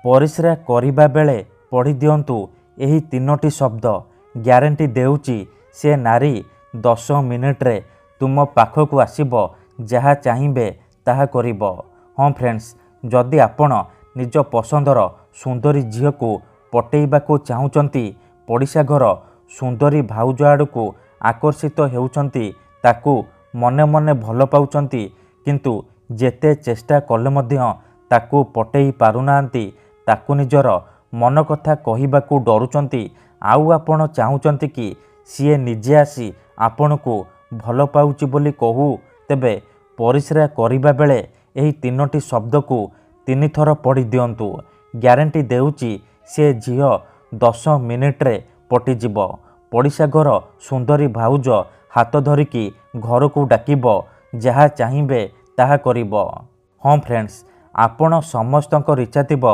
परिस्रा करिबा बेले पढ़ी दियंतु एही तीनोटी शब्द। ग्यारंटी देउची से नारी 10 मिनिट रे तुम पाखकु आसीबो, जहा चाहिबे ताहा करिबो। हाँ फ्रेंड्स, जदि आपण निज पसंदर सुंदरी झील को पटेइबा को चाहूचंती, पड़िशा घर सुंदरी भाउज आड़कू आकर्षित हेउचंती, ताकू मने मने भल पाउचंती, किंतु जेते चेष्टा कले मध्य ताकू पटेई पारुनांती, ताकू निजर मन कथा कहिबाकू डरुचंती, आउ आपण चाहूचंती कि सीए निजे आसी आपनकू भल पाउची बोली कहू, तेबे परिस्रा करिबा बेले एही तीनोटी शब्द को 3 थर पढ़ी दियंतु। ग्यारंटी देउची से झील 10 मिनिट रे पटिजिब। पड़िशा घर सुंदरी भाउज हाथ धरिकी घर को डाकिब, जहा चाहिबे ताहा करिब। हाँ फ्रेंड्स, आपण समस्तंकर इच्छा थिब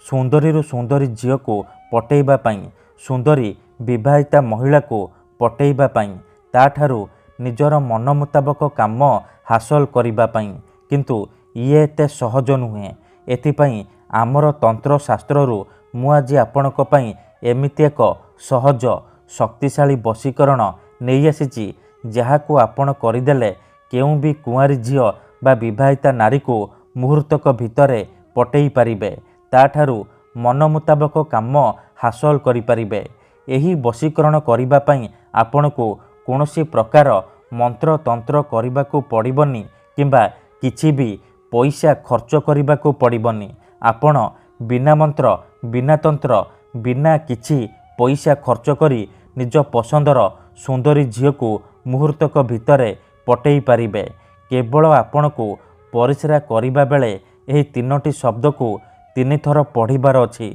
सुंदरी सुंदरी झील को पटेइबा पई, सुंदरी विवाहिता महिला को पटेइबा पई, ताठारू निजर मन मुताबक काम हासिल करिबा पई, किंतु ये एते सहज नुहे। एथिपाई आमर तंत्र शास्त्ररू मु आज आपणक पई एमिति एक सहज शक्तिशाली वशीकरण नहीं आसीची, जहाकू आपण करिदेले केउ भी कुआरी झील बा विवाहिता नारी को मुहूर्तक भितरे पटेई पारिबे, ताठारू मन मुताबक काम हासिल करि पारिबे। एही वशीकरण करिबा पई आपणकू कोनोसी प्रकार मंत्र तंत्र करिबाकू पड़िबनी, किंबा किछि भी पैसा खर्च करिबाकू पड़िबनी। आपण बिना मंत्र बिना तंत्र बिना किछि पैसा खर्च करी निज पसंदर सुंदरी झील को मुहूर्तक भितरे पटेई पारिबे। केवल आपणकू परिस्रा करिबा बेले एही तीनोटी शब्द को 3 थर पढ़िबार अछि,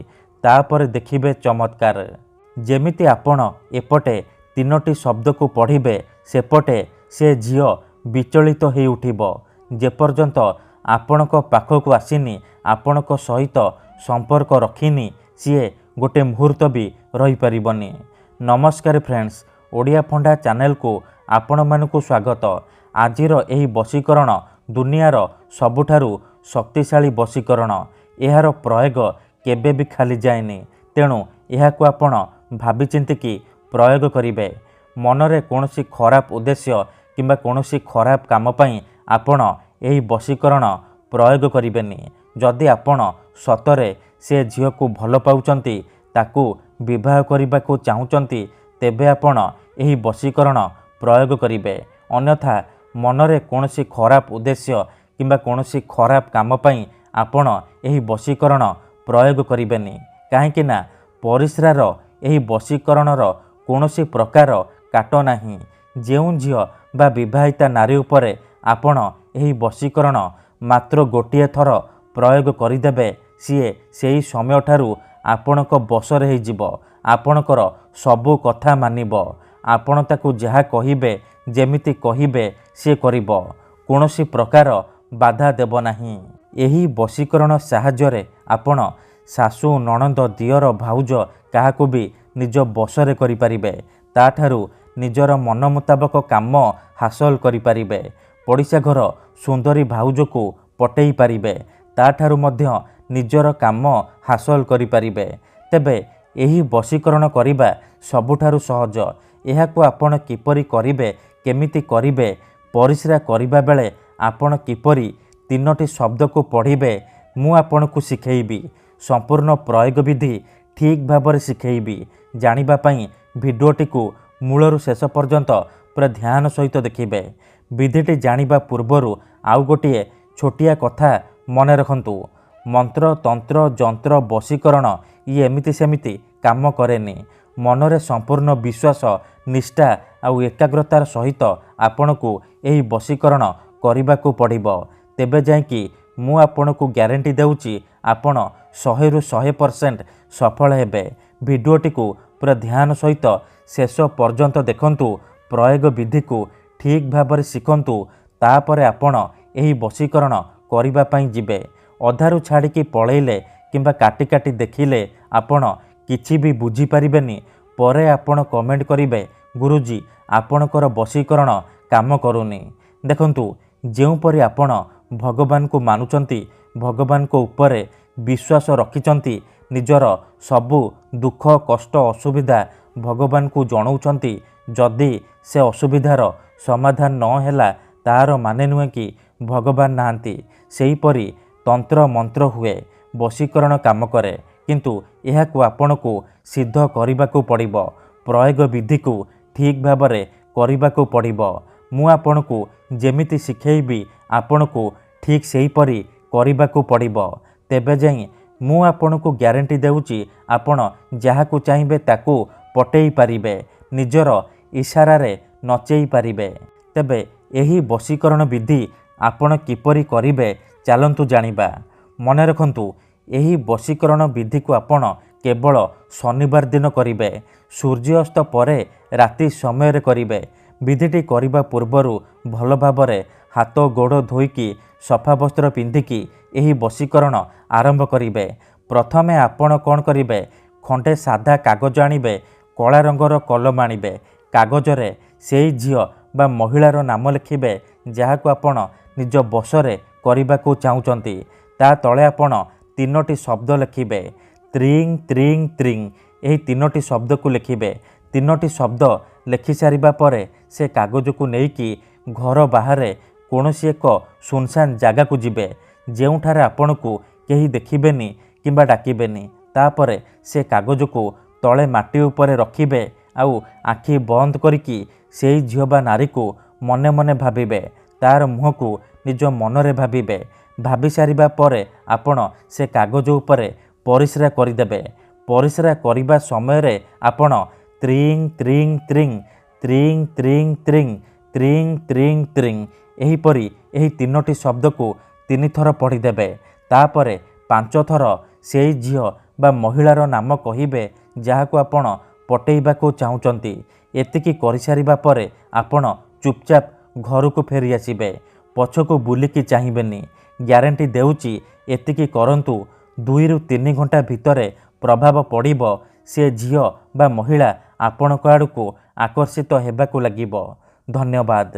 तापर देखिबे चमत्कार। जेमिति आपण एपटे तीनोटी शब्द को पढ़िबे, सेपटे से झील विचलित हो उठिब। जेपर्यंत आपणक पाखकू आसीनी, आपणक सहित संपर्क रखिनी, सीए गोटे मुहूर्त भी रही परिबनी। नमस्कार फ्रेंड्स, ओडिया फंडा चैनल को आपण मानकू स्वागत। आजिर एही वशीकरण दुनियार सबुठारु शक्तिशाली वशीकरण। एहार प्रयोग केबे भी खाली जाएनी, तेणु एहाकू आपण भाबी चिंतिकी प्रयोग करिवे। मनरे कोनोसी खराब उद्देश्य किंबा कोनोसी खराब काम पई आपण एही वशीकरण प्रयोग करिवेनी। जदि आपण सतरे से झील को भल पाउचंती, ताकू विवाह करिबाकू चाहूचंती, तेबे आपण एही वशीकरण प्रयोग करिवे। अन्यथा मनरे कोनोसी खराब उद्देश्य किंबा कोनोसी खराब काम पई आपण एही वशीकरण प्रयोग करिवेनी। काहेकि ना परिस्रार एही वशीकरणर कोनोसी प्रकार काट नाही। जेउ झील बा विवाहिता नारी उपरे आपण एही वशीकरण मात्र गोटिए थर प्रयोग करिदेबे, सीए सेही समय ठारू आपणक बसरे हो जिवो। आपणकर सबु कथा मानिब, आपण ताकू जहा कहिबे जेमिति कहिबे से करिब, कोनोसी प्रकार बाधा देब नाही। एही वशीकरण साहाय्य आपण सासु नणंद दियर भाउज काहाकू भी निज बसरे करि परिबे, ताठारू निजर मन मुताबक काम हासिल करि परिबे। पड़िशा घर सुंदरी भाउज को पटेई पारिबे, ताठारू मध्य निजर काम हासिल करि परिबे। तेबे एही वशीकरण करिबा सबुठारु सहज। एहाकू आपण किपरि करिबे, केमिति करिबे, परिस्रा करिबा बेले आपण किपरि 3टी शब्द को पढ़िबे, मु आपनकू शिखेइबी। संपूर्ण प्रयोग विधि ठीक भाବରେ शिखेइबी। जानिबा पई भिडियोटी को मूलरू शेष पर्यंत पूरा ध्यान सहित देखिबे। विधिटी जानिबा पूर्वरु आउ गोटिए छोटिया कथा मने रखंतु। मंत्र तंत्र जंत्र वशीकरण ये एमिति सेमिति काम करेनी। मनरे संपूर्ण विश्वास निष्ठा आउ एकाग्रतार सहित आपनकू एही वशीकरण करिबाकू पड़िबो। तेबे जायकि मु आपनकू ग्यारंटी देउची आपण 100 ରୁ 100% सफल हेबे। भिडियोटी को पूरा ध्यान सहित शेष पर्यंत देखंतु। प्रयोग विधि को ठीक भाବରେ शिखंतु, तापरे आपण एही वशीकरण करिबा पई जिबे। अधारू छाड़िकी पळेइले किंबा काटी काटी देखिले आपण किछि भी बुझी परिबेनी। परे आपण कमेंट करिवे, गुरुजी आपणकर वशीकरण काम करूनी। देखंतु जेउपरि आपण भगवान को मानुचंती, भगवान को उपरे विश्वास रखिचंती निजर सबु दुख कष्ट असुविधा भगवान को जणाउछंती जदि से असुविधार समाधान न हैला तार माने नुहे कि भगवान नाहांती। सेहीपरि तंत्र मंत्र हुए वशीकरण काम करे किंतु एहाकु आपणको सिद्ध करबाकू पड़िबो प्रयोग विधि को ठीक भाबरे करबाकू पड़िबो। मु आपणको जेमिति शिखेइबी आपणको ठीक सेहीपरि करबाकू पड़िबो। तेबे जाई मु आपणको ग्यारंटी देउची आपण जहाकू चाहिए ताकू पटेई पारिबे निजर इशारा रे नचेई पारिबे। तेबे एही वशीकरण विधि आपण किपरि करिबे चलंतु जानिबा। मने रखंतु एही वशीकरण विधि को आपण केवल शनिवार दिन करिबे सूर्यास्त परे राति समय करिबे। विधिटी करिबा पूर्वरु भल भाबरे हाथ गोड़ धोईकी सफा वस्त्र पिंधिकी एही वशीकरण आरंभ करिबे। प्रथमे आपण कौन करिबे खंडे साधा कागज आनिबे कला रंगर कलम आनिबे कागजरे सेई झियो बा महिलार नाम लिखिबे जहाकू आपण निज बसरे करबाकू चाहुचंती। ता तळे आपण तीनोटी शब्द लिखिबे त्रिंग त्रिंग त्रिंग एही तीनोटी शब्द को लिखिबे। तीनोटी शब्द लिखि सारिबा परे से कागज को नेइकी घर बाहर कौनसी एक सुनसान जगह को जिबे जेउठारे आपणको केही देखिबेनी किंबा डाकिबेनी। तापरे से कागज को तले माटी उपरे रखिबे आउ आखि बंद करिकी सेई झियो बा नारी को मने मने भाबिबे तार मुह को निज मनरे भाबिबे। भाबी सारिबा परे आपण से कागज उपरे परिस्रा करिदेबे। परिस्रा करिबा समय रे आपण त्रिंग त्रिंग त्रिंग त्रिंग त्रिंग त्रिंग त्रिंग त्रिंग त्रिंग एहीपरि एही तीनोटी शब्द को 3 थर पढ़ीदेबे। तापरे 5 थर सेई झियो बा महिलार नाम कहिबे जहाकू आपण पटेइबाकू चाहुचंती। एतिकी करिसारिबा परे आपण चुपचाप घर को फेरी आसिबे पछको बुलिकी चाहिबेनी। ग्यारंटी देउची एतिकी करंतु 2 रु 3 घंटा भितरे प्रभाव पड़िबो से झियो बा महिला आपणको आड़को आकर्षित हेबाकू लागिबो। धन्यवाद।